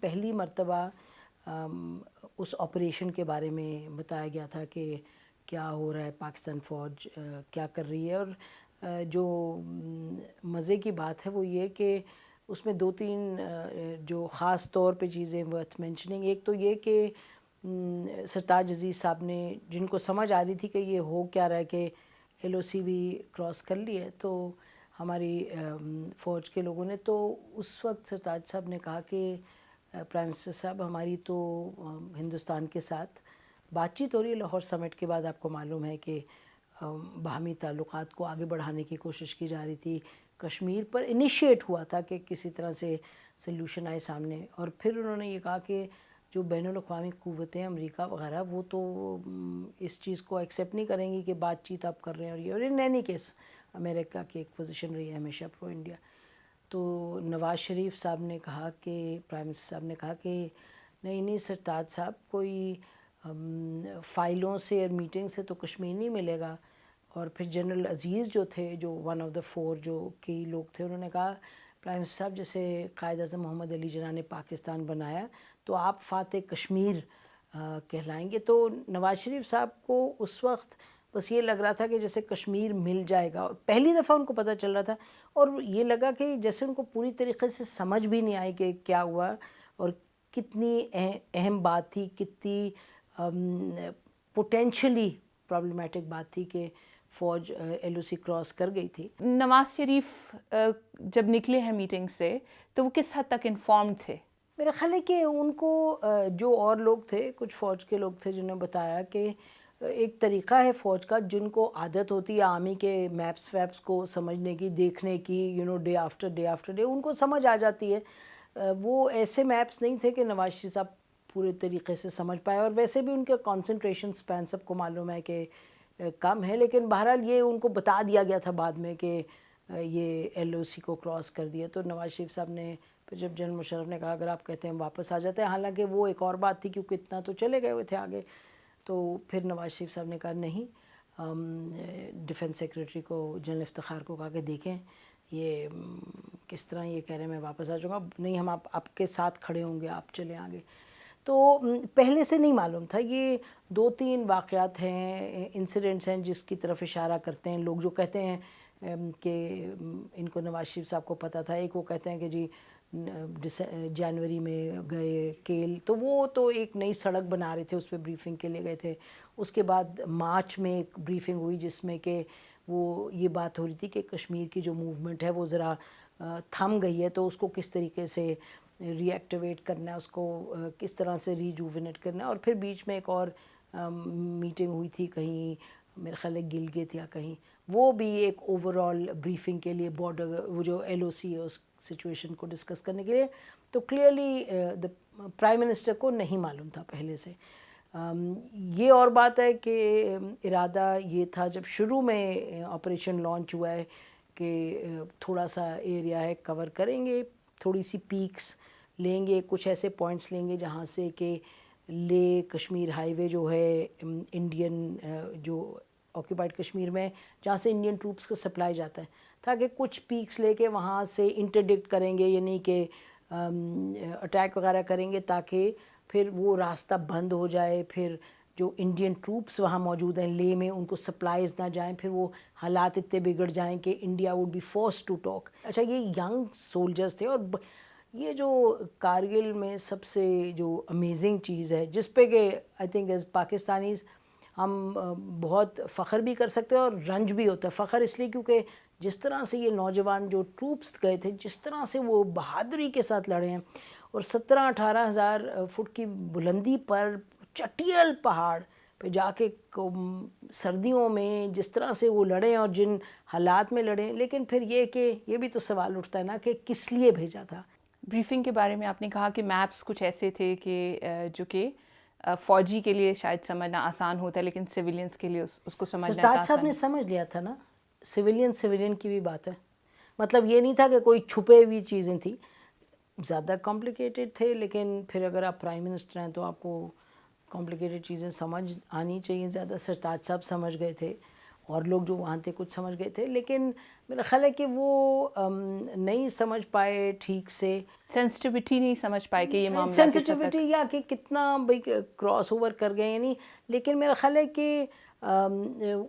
پہلی مرتبہ اس آپریشن کے بارے میں بتایا گیا تھا کہ کیا ہو رہا ہے، پاکستان فوج کیا کر رہی ہے. اور جو مزے کی بات ہے وہ یہ کہ اس میں 2-3 جو خاص طور پہ چیزیں ورتھ مینشننگ. ایک تو یہ کہ سرتاج عزیز صاحب نے، جن کو سمجھ آ رہی تھی کہ یہ ہو کیا رہا ہے کہ ایل او سی بھی کراس کر لی ہے، تو ہماری فوج کے لوگوں نے، تو اس وقت سرتاج صاحب نے کہا کہ پرائم منسٹر صاحب ہماری تو ہندوستان کے ساتھ بات چیت ہو رہی ہے. لاہور سمٹ کے بعد آپ کو معلوم ہے کہ باہمی تعلقات کو آگے بڑھانے کی کوشش کی جا رہی تھی. کشمیر پر انیشیٹ ہوا تھا کہ کسی طرح سے سلوشن آئے سامنے. اور پھر انہوں نے یہ کہا کہ جو بین الاقوامی قوتیں امریکہ وغیرہ وہ تو اس چیز کو ایکسیپٹ نہیں کریں گی کہ بات چیت آپ کر رہے ہیں. اور ان اینی کیس امریکہ کی ایک پوزیشن رہی ہے ہمیشہ پرو انڈیا. تو نواز شریف صاحب نے کہا کہ پرائم منسٹر صاحب نے کہا کہ نہیں سرتاج صاحب، کوئی فائلوں سے اور میٹنگ سے تو کشمیر نہیں ملے گا. اور پھر جنرل عزیز جو تھے، جو ون آف دا 4 جو کئی لوگ تھے، انہوں نے کہا پرائم منسٹر صاحب جیسے قائد اعظم محمد علی جناح نے پاکستان بنایا تو آپ فاتح کشمیر کہلائیں گے. تو نواز شریف صاحب کو اس وقت بس یہ لگ رہا تھا کہ جیسے کشمیر مل جائے گا. اور پہلی دفعہ ان کو پتہ چل رہا تھا، اور یہ لگا کہ جیسے ان کو پوری طریقے سے سمجھ بھی نہیں آئی کہ کیا ہوا اور کتنی اہم بات تھی، کتنی پوٹینشلی پرابلمیٹک بات تھی کہ فوج ایل او سی کراس کر گئی تھی. نواز شریف جب نکلے ہیں میٹنگ سے تو وہ کس حد تک انفارمڈ تھے؟ میرا خیال ہے کہ ان کو جو اور لوگ تھے، کچھ فوج کے لوگ تھے جنہوں نے بتایا کہ ایک طریقہ ہے فوج کا، جن کو عادت ہوتی ہے آرمی کے میپس ویپس کو سمجھنے کی، دیکھنے کی، ڈے آفٹر ڈے ان کو سمجھ آ جاتی ہے. وہ ایسے میپس نہیں تھے کہ نواز شریف صاحب پورے طریقے سے سمجھ پائے. اور ویسے بھی ان کے کانسنٹریشن سپین سب کو معلوم ہے کہ کم ہے. لیکن بہرحال یہ ان کو بتا دیا گیا تھا بعد میں کہ یہ ایل او سی کو کراس کر دیا. تو نواز شریف صاحب نے پھر جب جنرل مشرف نے کہا اگر آپ کہتے ہیں واپس آ جاتے ہیں، حالانکہ وہ ایک اور بات تھی کیونکہ اتنا تو چلے گئے ہوئے تھے آگے، تو پھر نواز شریف صاحب نے کہا نہیں. ڈیفنس سیکریٹری کو، جنرل افتخار کو کہا کہ دیکھیں یہ کس طرح یہ کہہ رہے ہیں میں واپس آ جاؤں گا. نہیں، ہم آپ کے ساتھ کھڑے ہوں گے، آپ چلیں آگے. تو پہلے سے نہیں معلوم تھا. یہ 2-3 واقعات ہیں، انسیڈنٹس ہیں جس کی طرف اشارہ کرتے ہیں لوگ جو کہتے ہیں کہ ان کو نواز شریف صاحب کو پتہ تھا. ایک وہ کہتے ہیں کہ جی جنوری میں گئے کیل، تو وہ تو ایک نئی سڑک بنا رہے تھے، اس پہ بریفنگ کے لیے گئے تھے. اس کے بعد مارچ میں ایک بریفنگ ہوئی جس میں کہ وہ یہ بات ہو رہی تھی کہ کشمیر کی جو موومنٹ ہے وہ ذرا تھم گئی ہے، تو اس کو کس طریقے سے ری ایکٹیویٹ کرنا ہے، اس کو کس طرح سے ریجوونیٹ کرنا ہے. اور پھر بیچ میں ایک اور میٹنگ ہوئی تھی کہیں، میرے خیال ہے گلگت یا کہیں، وہ بھی ایک اوور آل بریفنگ کے لیے بارڈر وہ جو ایل او سی ہے اس سچویشن کو ڈسکس کرنے کے لیے. تو کلیئرلی پرائم منسٹر کو نہیں معلوم تھا پہلے سے. یہ اور بات ہے کہ ارادہ یہ تھا جب شروع میں آپریشن لانچ ہوا ہے کہ تھوڑا سا ایریا ہے کور کریں گے، تھوڑی سی پیکس لیں گے، کچھ ایسے پوائنٹس لیں گے جہاں سے کہ لے کشمیر ہائی وے جو ہے انڈین جو آکوپائڈ کشمیر میں، جہاں سے انڈین ٹروپس کو سپلائی جاتا ہے، تاکہ کچھ پیکس لے کے وہاں سے انٹرڈکٹ کریں گے، یعنی کہ اٹیک وغیرہ کریں گے تاکہ پھر وہ راستہ بند ہو جائے. پھر جو انڈین ٹروپس وہاں موجود ہیں لے میں، ان کو سپلائز نہ جائیں، پھر وہ حالات اتنے بگڑ جائیں کہ India would be forced to talk. اچھا، یہ ینگ سولجرز تھے. اور یہ جو کارگل میں سب سے جو امیزنگ چیز ہے جس پہ کہ آئی تھنک ایز پاکستانیز ہم بہت فخر بھی کر سکتے ہیں اور رنج بھی ہوتا ہے. فخر اس لیے کیونکہ جس طرح سے یہ نوجوان جو ٹروپس گئے تھے، جس طرح سے وہ بہادری کے ساتھ لڑے ہیں، اور 17-18 ہزار فٹ کی بلندی پر چٹیل پہاڑ پہ جا کے سردیوں میں جس طرح سے وہ لڑے اور جن حالات میں لڑے. لیکن پھر یہ کہ یہ بھی تو سوال اٹھتا ہے نا کہ کس لیے بھیجا تھا. بریفنگ کے بارے میں آپ نے کہا کہ میپس کچھ ایسے تھے کہ جو کہ فوجی کے لیے شاید سمجھنا آسان ہوتا ہے لیکن سویلینز کے لیے اس کو سمجھنا سرتاج صاحب نے سمجھ لیا تھا نا. سویلین کی بھی بات ہے. مطلب یہ نہیں تھا کہ کوئی چھپے ہوئی چیزیں تھیں، زیادہ کمپلیکیٹڈ تھے. لیکن پھر اگر آپ پرائم منسٹر ہیں تو آپ کو کمپلیکیٹڈ چیزیں سمجھ آنی چاہیے. زیادہ سرتاج صاحب سمجھ گئے تھے. اور لوگ جو وہاں تھے کچھ سمجھ گئے تھے، لیکن میرا خیال ہے کہ وہ نہیں سمجھ پائے ٹھیک سے، سینسٹیوٹی نہیں سمجھ پائے کہ یہ معاملہ کس حد تک سینسٹیوٹی، یا کہ کتنا بھئی کراس اوور کر گئے یا نہیں. لیکن میرا خیال ہے کہ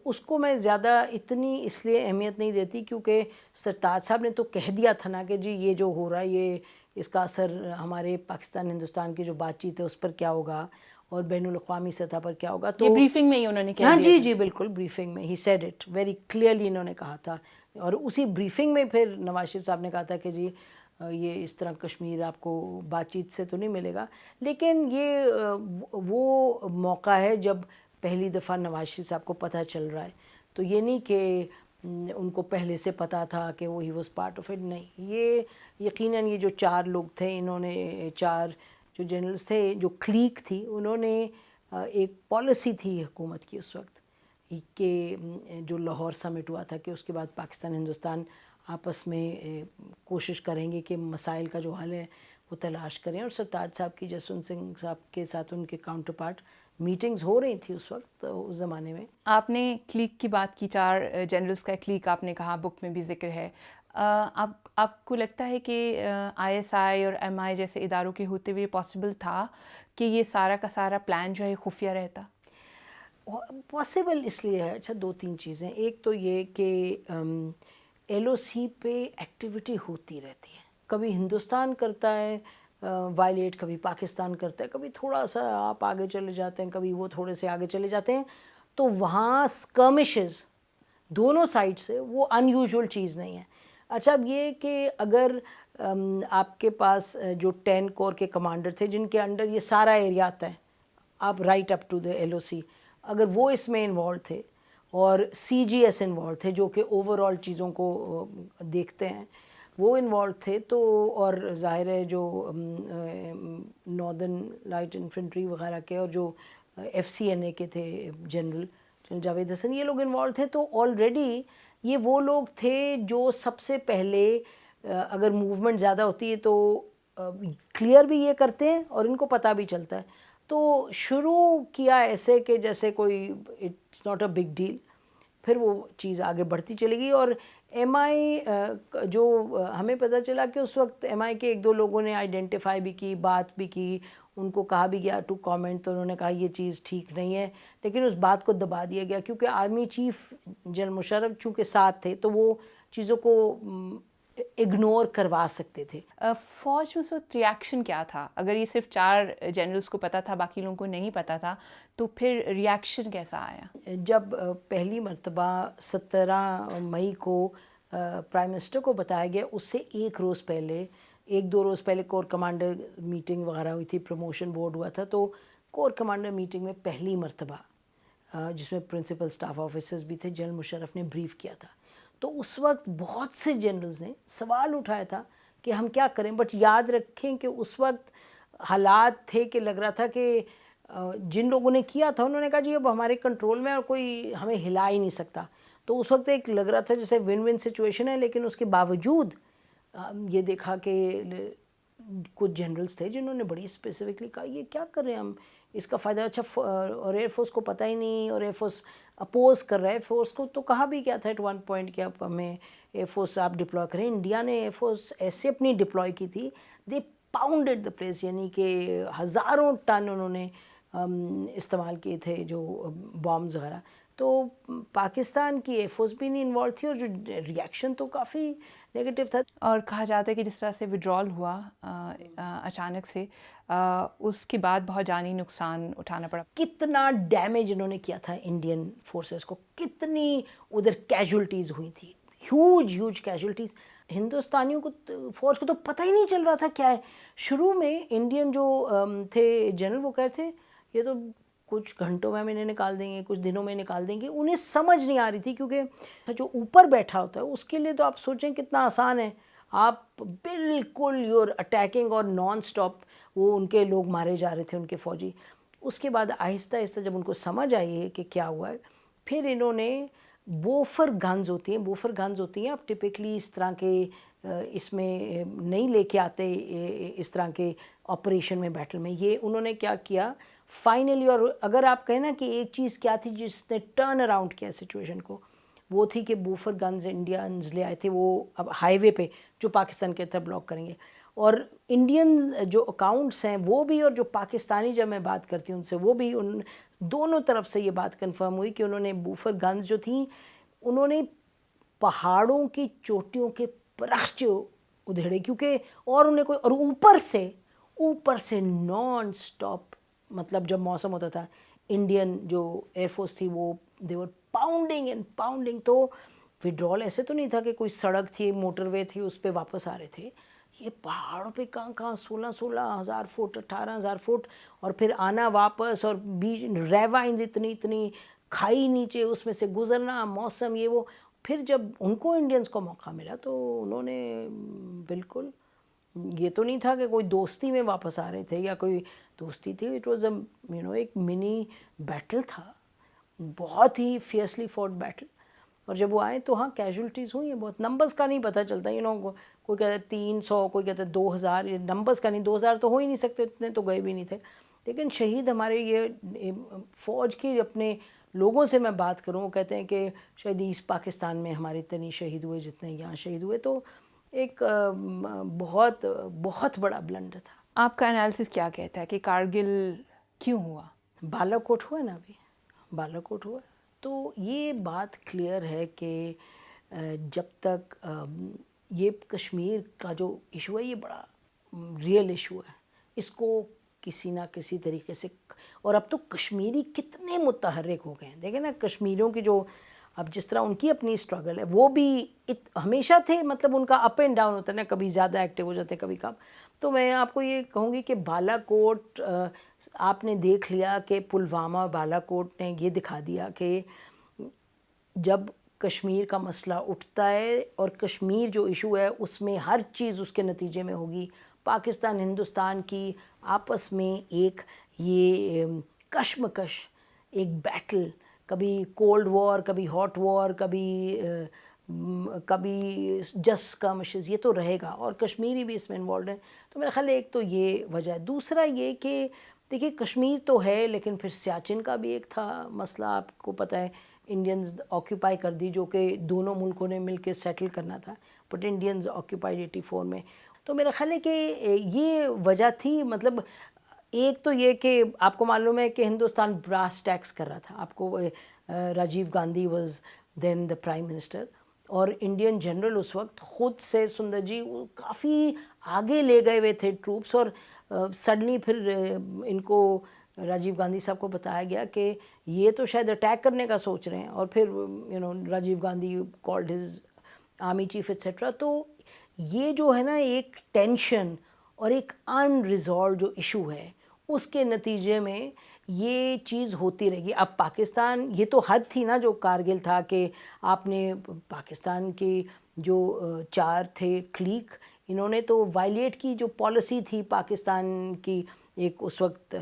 اس کو میں زیادہ اتنی اس لیے اہمیت نہیں دیتی کیونکہ سرتاج صاحب نے تو کہہ دیا تھا نا کہ جی یہ جو ہو رہا ہے یہ اس کا اثر ہمارے پاکستان ہندوستان کی جو بات چیت ہے اس پر کیا ہوگا اور بین الاقوامی سطح پر کیا ہوگا. یہ تو بریفنگ میں ہی انہوں نے کہہ ہاں دیا جی تھا. جی بالکل، بریفنگ میں he said it very clearly انہوں نے کہا تھا. اور اسی بریفنگ میں پھر نواز شریف صاحب نے کہا تھا کہ جی یہ اس طرح کشمیر آپ کو بات چیت سے تو نہیں ملے گا. لیکن یہ وہ موقع ہے جب پہلی دفعہ نواز شریف صاحب کو پتہ چل رہا ہے، تو یہ نہیں کہ ان کو پہلے سے پتہ تھا کہ وہ he was part of it. نہیں، یہ یقیناً یہ جو 4 لوگ تھے، انہوں نے 4 جو جنرلز تھے، جو کلیک تھی، انہوں نے ایک پالیسی تھی حکومت کی اس وقت کہ جو لاہور سمٹ ہوا تھا کہ اس کے بعد پاکستان ہندوستان آپس میں کوشش کریں گے کہ مسائل کا جو حل ہے وہ تلاش کریں. اور سرتاج صاحب کی، جسونت سنگھ صاحب کے ساتھ ان کے کاؤنٹر پارٹ میٹنگز ہو رہی تھی اس وقت، اس زمانے میں. آپ نے کلیک کی بات کی، 4 جنرلز کا کلیک آپ نے کہا، بک میں بھی ذکر ہے. آپ کو لگتا ہے کہ آئی ایس آئی اور ایم آئی جیسے اداروں کے ہوتے ہوئے پاسبل تھا کہ یہ سارا کا سارا پلان جو ہے خفیہ رہتا؟ پاسبل اس لیے ہے، اچھا 2-3 چیزیں. ایک تو یہ کہ ایل او سی پہ ایکٹیویٹی ہوتی رہتی ہے، کبھی ہندوستان کرتا ہے وائلیٹ، کبھی پاکستان کرتا ہے، کبھی تھوڑا سا آپ آگے چلے جاتے ہیں، کبھی وہ تھوڑے سے آگے چلے جاتے ہیں. تو وہاں اسکرمشز دونوں سائڈ سے وہ ان یوزول چیز نہیں ہے. اچھا اب یہ کہ اگر آپ کے پاس جو 10 کور کے کمانڈر تھے جن کے انڈر یہ سارا ایریا آتا ہے، آپ right up to the L O C, اگر وہ اس میں انوالو تھے اور سی جی ایس انوالو تھے جو کہ اوور آل چیزوں کو دیکھتے ہیں، وہ انوالو تھے، تو اور ظاہر ہے جو ناردرن لائٹ انفنٹری وغیرہ کے اور جو ایف سی این اے کے تھے جنرل جاوید حسن، یہ لوگ انوالو تھے. تو آلریڈی یہ وہ لوگ تھے جو سب سے پہلے اگر موومنٹ زیادہ ہوتی ہے تو کلیئر بھی یہ کرتے ہیں اور ان کو پتہ بھی چلتا ہے. تو شروع کیا ایسے کہ جیسے کوئی it's not a big deal, پھر وہ چیز آگے بڑھتی چلے گئی. اور ایم آئی جو ہمیں پتہ چلا کہ اس وقت ایم آئی کے 1-2 لوگوں نے آئیڈینٹیفائی بھی کی، بات بھی کی، ان کو کہا بھی گیا ٹو کامنٹ، تو انہوں نے کہا یہ چیز ٹھیک نہیں ہے، لیکن اس بات کو دبا دیا گیا کیونکہ آرمی چیف جنرل مشرف چونکہ ساتھ تھے تو وہ چیزوں کو اگنور کروا سکتے تھے. فوج میں اس وقت ریاکشن کیا تھا؟ اگر یہ صرف 4 جنرلز کو پتہ تھا، باقی لوگوں کو نہیں پتہ تھا، تو پھر ریاکشن کیسا آیا؟ جب پہلی مرتبہ 17 مئی کو پرائم منسٹر کو بتایا گیا، اس سے 1 روز پہلے، 1-2 روز پہلے کور کمانڈر میٹنگ وغیرہ ہوئی تھی، پروموشن بورڈ ہوا تھا، تو کور کمانڈر میٹنگ میں پہلی مرتبہ جس میں پرنسپل سٹاف آفیسرز بھی تھے، جنرل مشرف نے بریف کیا تھا. تو اس وقت بہت سے جنرلز نے سوال اٹھایا تھا کہ ہم کیا کریں. بٹ یاد رکھیں کہ اس وقت حالات تھے کہ لگ رہا تھا کہ جن لوگوں نے کیا تھا انہوں نے کہا جی اب ہمارے کنٹرول میں اور کوئی ہمیں ہلا ہی نہیں سکتا. تو اس وقت ایک لگ رہا تھا جیسے ون ون سچویشن ہے، لیکن اس کے باوجود یہ دیکھا کہ کچھ جنرلز تھے جنہوں نے بڑی اسپیسیفکلی کہا یہ کیا کر رہے ہیں ہم، اس کا فائدہ اچھا، اور ایئر فورس کو پتہ ہی نہیں، اور ایئر فورس اپوز کر رہا ہے فورس کو. تو کہا بھی کیا تھا ایٹ ون پوائنٹ کہ اب ہمیں ایئر فورس آپ ڈپلوائے کریں. انڈیا نے ایئر فورس ایسے اپنی ڈپلوائے کی تھی، دے پاؤنڈڈ دا پلیس، یعنی کہ ہزاروں ٹن انہوں نے استعمال کیے تھے جو بامز وغیرہ. تو پاکستان کی ایئر فورس بھی نہیں انوالو تھی اور جو ریاکشن تو کافی نیگیٹو تھا. اور کہا جاتا ہے کہ جس طرح سے وڈرال ہوا اچانک سے، اس کے بعد بہت جانی نقصان اٹھانا پڑا. کتنا ڈیمیج انہوں نے کیا تھا انڈین فورسز کو، کتنی ادھر کیجولٹیز ہوئی تھی، ہیوج کیجولٹیز. ہندوستانیوں کو، فوج کو تو پتہ ہی نہیں چل رہا تھا کیا ہے. شروع میں انڈین جو تھے جنرل وہ کہتے تھے یہ تو کچھ گھنٹوں میں ہم انہیں نکال دیں گے، کچھ دنوں میں نکال دیں گے. انہیں سمجھ نہیں آ رہی تھی کیونکہ جو اوپر بیٹھا ہوتا ہے اس کے لیے تو آپ سوچیں کتنا آسان ہے، آپ بالکل یور اٹیکنگ اور نان سٹاپ. وہ ان کے لوگ مارے جا رہے تھے، ان کے فوجی. اس کے بعد آہستہ آہستہ جب ان کو سمجھ آئی ہے کہ کیا ہوا ہے، پھر انہوں نے بوفر گنز ہوتی ہیں آپ ٹپکلی اس طرح کے اس میں نہیں لے کے آتے اس طرح کے آپریشن میں بیٹل میں. یہ انہوں نے کیا کیا فائنلی. اور اگر آپ کہیں نا کہ ایک چیز کیا تھی جس نے ٹرن اراؤنڈ کیا سچویشن کو, وہ تھی کہ بوفر گنز انڈینز لے آئے تھے, وہ اب ہائی وے پہ جو پاکستان کے طرف بلاک کریں گے. اور انڈین جو اکاؤنٹس ہیں وہ بھی, اور جو پاکستانی جب میں بات کرتی ہوں ان سے, وہ بھی ان دونوں طرف سے یہ بات کنفرم ہوئی کہ انہوں نے بوفر گنز جو تھیں انہوں نے پہاڑوں کی چوٹیوں کے پرخچے ادھیڑے, کیونکہ اور انہیں کوئی, اور اوپر سے نان سٹاپ, مطلب جب موسم ہوتا تھا انڈین جو ایئر فورس تھی وہ دے ور پاؤنڈنگ اینڈ پاؤنڈنگ. تو وڈرال ایسے تو نہیں تھا کہ کوئی سڑک تھی, موٹر وے تھی, اس پہ واپس آ رہے تھے. یہ پہاڑوں پہ کہاں 16,000 فٹ 18,000 فٹ, اور پھر آنا واپس, اور بیچ ریوائنز اتنی کھائی نیچے, اس میں سے گزرنا, موسم یہ وہ. پھر جب ان کو انڈینز کو موقع ملا تو انہوں نے بالکل, یہ تو نہیں تھا کہ کوئی دوستی میں واپس آ رہے تھے یا کوئی دوستی تھی, اٹ واز ایک منی بیٹل تھا, بہت ہی فیئرسلی فوٹ بیٹل. اور جب وہ آئے تو ہاں کیجولٹیز ہوئی ہیں بہت, نمبرز کا نہیں پتہ چلتا, کوئی کہتا ہے 300, کوئی کہتا ہے 2,000, یہ نمبرز کا نہیں, 2,000 تو ہو ہی نہیں سکتے, اتنے تو گئے بھی نہیں تھے. لیکن شہید ہمارے یہ فوج کے اپنے لوگوں سے میں بات کروں, وہ کہتے ہیں کہ شاید ایسٹ پاکستان میں ہمارے اتنے نہیں شہید ہوئے جتنے یہاں شہید ہوئے. تو ایک بہت بہت بڑا بلنڈر تھا. آپ کا انالیسس کیا کہتا ہے کہ کارگل کیوں ہوا؟ بالا کوٹ ہوا ہے نا, ابھی بالا کوٹ ہوا ہے, تو یہ بات کلیئر ہے کہ جب تک یہ کشمیر کا جو ایشو ہے یہ بڑا ریئل ایشو ہے, اس کو کسی نہ کسی طریقے سے, اور اب تو کشمیری کتنے متحرک ہو گئے ہیں. دیکھیں نا کشمیریوں کی جو اب جس طرح ان کی اپنی اسٹرگل ہے, وہ بھی ہمیشہ تھے, مطلب ان کا اپ اینڈ ڈاؤن ہوتا ہے نا, کبھی زیادہ ایکٹیو ہو جاتے ہیں کبھی کم. تو میں آپ کو یہ کہوں گی کہ بالا کوٹ آپ نے دیکھ لیا کہ پلوامہ بالا کوٹ نے یہ دکھا دیا کہ جب کشمیر کا مسئلہ اٹھتا ہے اور کشمیر جو ایشو ہے اس میں ہر چیز اس کے نتیجے میں ہوگی. پاکستان ہندوستان کی آپس میں ایک یہ کشمکش, ایک بیٹل, کبھی کولڈ وار, کبھی ہاٹ وار, کبھی جس کمشز, یہ تو رہے گا, اور کشمیری بھی اس میں انوالوڈ ہیں. تو میرا خیال ہے ایک تو یہ وجہ ہے. دوسرا یہ کہ دیکھیے کشمیر تو ہے, لیکن پھر سیاچن کا بھی ایک تھا مسئلہ, آپ کو پتہ ہے انڈینز آکیوپائی کر دی, جو کہ دونوں ملکوں نے مل کے سیٹل کرنا تھا, بٹ انڈینز آکیوپائیڈ 84 میں. تو میرا خیال ہے کہ یہ وجہ تھی. مطلب ایک تو یہ کہ آپ کو معلوم ہے کہ ہندوستان براس ٹیکس کر رہا تھا, آپ کو Rajiv Gandhi was then the prime minister, اور انڈین جنرل اس وقت خود سے سندر جی کافی آگے لے گئے ہوئے تھے ٹروپس, اور سڈنلی پھر ان کو راجیو گاندھی صاحب کو بتایا گیا کہ یہ تو شاید اٹیک کرنے کا سوچ رہے ہیں, اور پھر Rajiv Gandhi called his army chief et cetera. تو یہ جو ہے نا ایک ٹینشن اور ایک ان ریزالوڈ جو ایشو ہے, اس کے نتیجے میں یہ چیز ہوتی رہے گی. اب پاکستان, یہ تو حد تھی نا جو کارگل تھا, کہ آپ نے پاکستان کے جو 4 تھے کلیک, انہوں نے تو وائلیٹ کی جو پالیسی تھی پاکستان کی, ایک اس وقت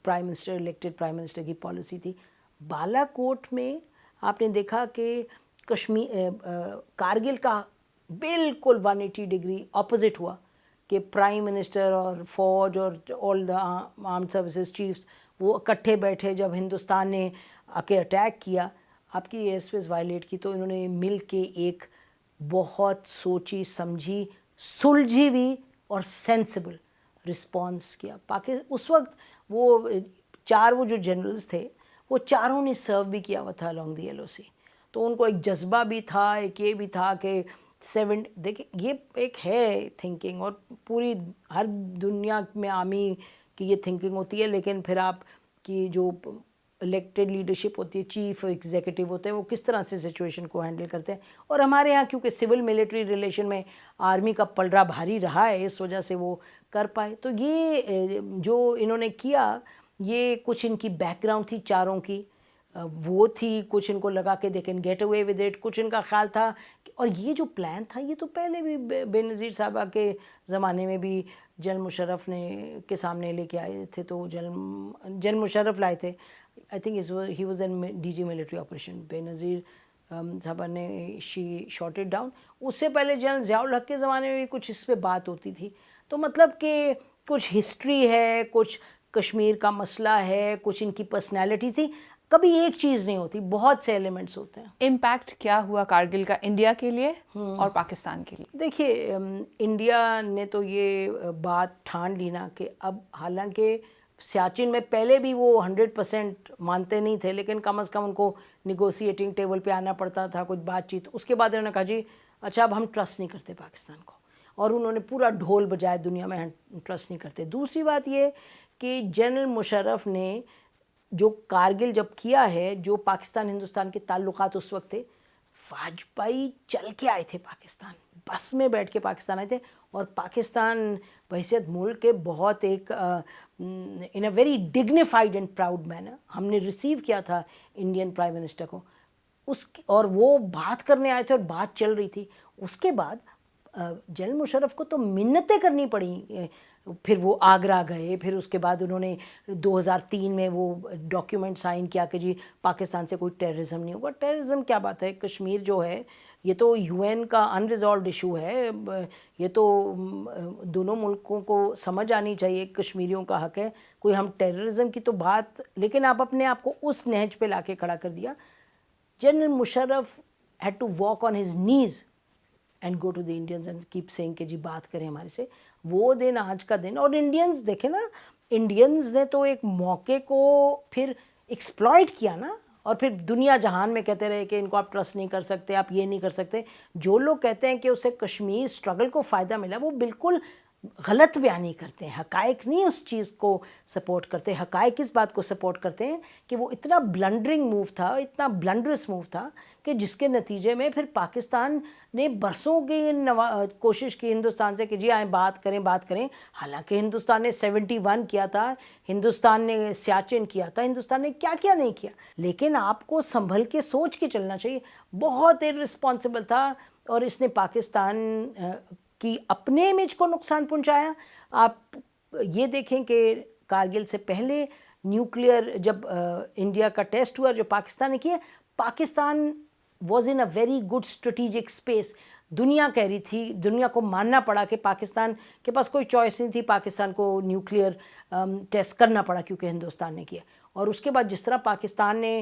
prime minister elected prime minister کی پالیسی تھی. بالا کوٹ میں آپ نے دیکھا کہ کارگل کا بالکل 180 ڈگری اپوزٹ ہوا, کہ پرائم منسٹر اور فوج اور آل دا آرمڈ سروسز چیفز وہ اکٹھے بیٹھے, جب ہندوستان نے آ کے اٹیک کیا, آپ کی ایئر اسپیس وائلیٹ کی, تو انہوں نے مل کے ایک بہت سوچی سمجھی سلجھی ہوئی اور سینسیبل رسپانس کیا. اس وقت وہ 4 وہ جو جنرلز تھے وہ چاروں نے سرو بھی کیا ہوا تھا الانگ دی LOC, تو ان کو ایک جذبہ بھی تھا, ایک یہ بھی تھا کہ دیکھیں یہ ایک ہے تھنکنگ, اور پوری ہر دنیا میں آرمی کی یہ تھنکنگ ہوتی ہے, لیکن پھر آپ کی جو الیکٹڈ لیڈرشپ ہوتی ہے, چیف ایگزیکٹو ہوتے ہیں, وہ کس طرح سے سچویشن کو ہینڈل کرتے ہیں. اور ہمارے ہاں کیونکہ سول ملٹری ریلیشن میں آرمی کا پلڑا بھاری رہا ہے, اس وجہ سے وہ کر پائے. تو یہ جو انہوں نے کیا, یہ کچھ ان کی بیک گراؤنڈ تھی چاروں کی, وہ تھی, کچھ ان کو لگا کہ they can get away with it, کچھ ان کا خیال تھا. اور یہ جو پلان تھا یہ تو پہلے بھی بے نظیر صاحبہ کے زمانے میں بھی جنرل مشرف نے کے سامنے لے کے آئے تھے, تو جنرل مشرف لائے تھے, I think he was an DG military operation. بے نظیر صاحبہ نے شی شاٹ اٹ ڈاؤن. اس سے پہلے جنرل ضیاء الحق کے زمانے میں بھی کچھ اس پہ بات ہوتی تھی. تو مطلب کہ کچھ ہسٹری ہے, کچھ کشمیر کا مسئلہ ہے, کچھ ان کی پرسنالٹی تھی. کبھی ایک چیز نہیں ہوتی, بہت سے ایلیمنٹس ہوتے ہیں. امپیکٹ کیا ہوا کارگل کا انڈیا کے لیے اور پاکستان کے لیے؟ دیکھیے انڈیا نے تو یہ بات ٹھان لی نا کہ اب حالانکہ سیاچن میں پہلے بھی وہ 100% مانتے نہیں تھے, لیکن کم از کم ان کو نیگوسیٹنگ ٹیبل پہ آنا پڑتا تھا, کچھ بات چیت. اس کے بعد انہوں نے کہا جی اچھا اب ہم ٹرسٹ نہیں کرتے پاکستان کو, اور انہوں نے پورا ڈھول بجایا دنیا میں ٹرسٹ نہیں کرتے. دوسری بات یہ کہ جنرل مشرف نے جو کارگل جب کیا ہے, جو پاکستان ہندوستان کے تعلقات اس وقت تھے, واجپئی چل کے آئے تھے پاکستان, بس میں بیٹھ کے پاکستان آئے تھے, اور پاکستان بحیثیت ملک کے بہت ایک in a very dignified and proud manner ہم نے ریسیو کیا تھا انڈین پرائم منسٹر کو. اور وہ بات کرنے آئے تھے اور بات چل رہی تھی. اس کے بعد جنرل مشرف کو تو منتیں کرنی پڑیں. پھر وہ آگرہ گئے, پھر اس کے بعد انہوں نے 2003 میں وہ ڈاکیومنٹ سائن کیا کہ جی پاکستان سے کوئی ٹیررزم نہیں ہوگا. ٹیررزم کیا بات ہے, کشمیر جو ہے یہ تو UN کا انریزالوڈ ایشو ہے, یہ تو دونوں ملکوں کو سمجھ آنی چاہیے, کشمیریوں کا حق ہے. کوئی ہم ٹیررزم کی تو بات, لیکن آپ اپنے آپ کو اس نہج پہ لا کے کھڑا کر دیا. General Musharraf had to walk on his knees and go to the Indians and keep saying کہ جی بات کریں ہمارے سے. وہ دن آج کا دن, اور انڈینز دیکھیں نا, انڈینز نے تو ایک موقع کو پھر ایکسپلائٹ کیا نا, اور پھر دنیا جہان میں کہتے رہے کہ ان کو آپ ٹرسٹ نہیں کر سکتے, آپ یہ نہیں کر سکتے. جو لوگ کہتے ہیں کہ اسے کشمیر اسٹرگل کو فائدہ ملا, وہ بالکل غلط بیانی کرتے ہیں. حقائق نہیں اس چیز کو سپورٹ کرتے. حقائق اس بات کو سپورٹ کرتے ہیں کہ وہ اتنا بلنڈرنگ موو تھا, اتنا بلنڈرس موو تھا کہ جس کے نتیجے میں پھر پاکستان نے برسوں کی کوشش کی ہندوستان سے کہ جی آئیں بات کریں. حالانکہ ہندوستان نے 71 کیا تھا, ہندوستان نے سیاچن کیا تھا, ہندوستان نے کیا کیا نہیں کیا. لیکن آپ کو سنبھل کے سوچ کے چلنا چاہیے. بہت irresponsible تھا, اور اس نے پاکستان کی اپنے امیج کو نقصان پہنچایا. آپ یہ دیکھیں کہ کارگل سے پہلے نیوکلیئر جب انڈیا کا ٹیسٹ ہوا جو پاکستان نے کیا, Pakistan was in a very good strategic space. دنیا کہہ رہی تھی, دنیا کو ماننا پڑا کہ پاکستان کے پاس کوئی چوائس نہیں تھی, پاکستان کو نیوکلیئر ٹیسٹ کرنا پڑا کیونکہ ہندوستان نے کیا. اور اس کے بعد جس طرح پاکستان نے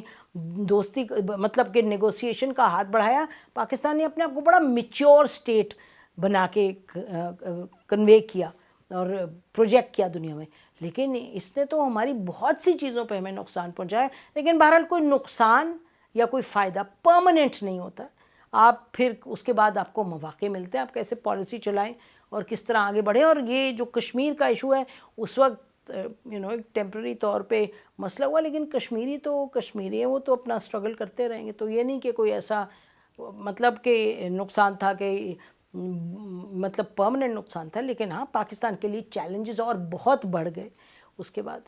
دوستی مطلب کہ نیگوسیشن کا ہاتھ بڑھایا, پاکستان نے اپنے آپ کو بڑا میچور اسٹیٹ بنا کے کنوے کیا اور پروجیکٹ کیا دنیا میں. لیکن اس نے تو ہماری بہت سی چیزوں پہ ہمیں نقصان پہنچایا. لیکن بہرحال کوئی نقصان یا کوئی فائدہ پرماننٹ نہیں ہوتا. آپ پھر اس کے بعد آپ کو مواقع ملتے ہیں, آپ کیسے پالیسی چلائیں اور کس طرح آگے بڑھیں. اور یہ جو کشمیر کا ایشو ہے, اس وقت ایک ٹیمپرری طور پہ مسئلہ ہوا, لیکن کشمیری تو کشمیری ہیں, وہ تو اپنا اسٹرگل کرتے رہیں گے. تو یہ نہیں کہ کوئی ایسا مطلب کہ نقصان تھا کہ مطلب پرماننٹ نقصان تھا. لیکن ہاں پاکستان کے لیے چیلنجز اور بہت بڑھ گئے اس کے بعد.